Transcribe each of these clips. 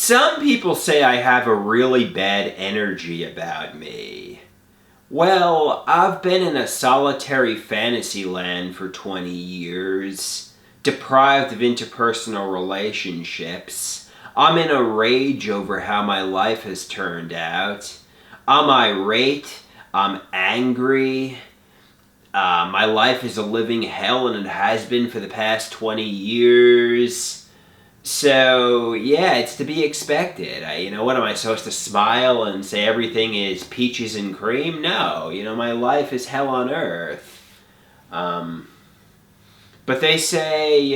Some people say I have a really bad energy about me. Well, I've been in a solitary fantasy land for 20 years, deprived of interpersonal relationships. I'm in a rage over how my life has turned out. I'm irate. I'm angry. My life is a living hell, and it has been for the past 20 years. So, yeah, it's to be expected. What am I supposed to smile and say everything is peaches and cream? No, my life is hell on earth. But they say,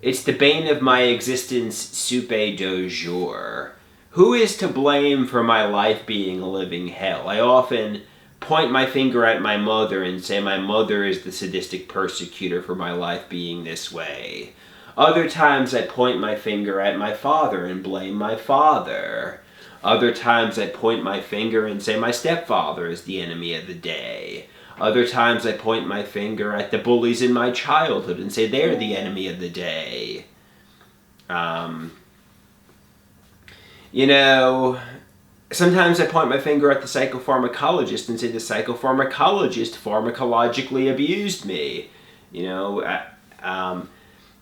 it's the bane of my existence, soupe du jour. Who is to blame for my life being a living hell? I often point my finger at my mother and say my mother is the sadistic persecutor for my life being this way. Other times I point my finger at my father and blame my father. Other times I point my finger and say my stepfather is the enemy of the day. Other times I point my finger at the bullies in my childhood and say they're the enemy of the day. Sometimes I point my finger at the psychopharmacologist and say the psychopharmacologist pharmacologically abused me.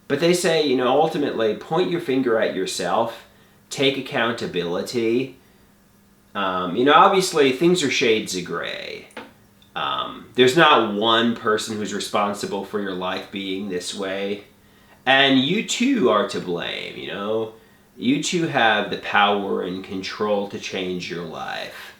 But they say, ultimately, point your finger at yourself, take accountability. Obviously, things are shades of gray. There's not one person who's responsible for your life being this way. And you too are to blame, You too have the power and control to change your life.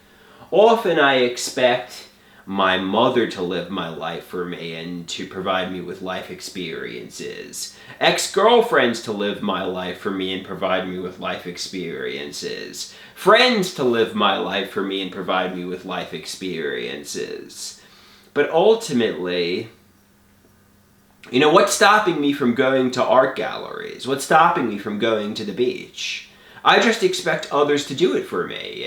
Often I expect my mother to live my life for me and to provide me with life experiences. Ex-girlfriends to live my life for me and provide me with life experiences. Friends to live my life for me and provide me with life experiences. But ultimately, what's stopping me from going to art galleries? What's stopping me from going to the beach? I just expect others to do it for me,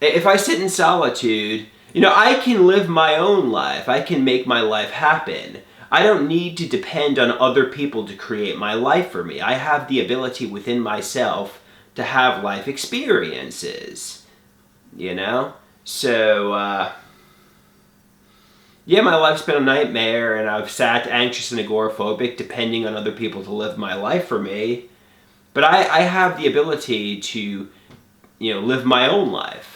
If I sit in solitude, I can live my own life. I can make my life happen. I don't need to depend on other people to create my life for me. I have the ability within myself to have life experiences, So, my life's been a nightmare, and I've sat anxious and agoraphobic depending on other people to live my life for me. But I have the ability to, live my own life.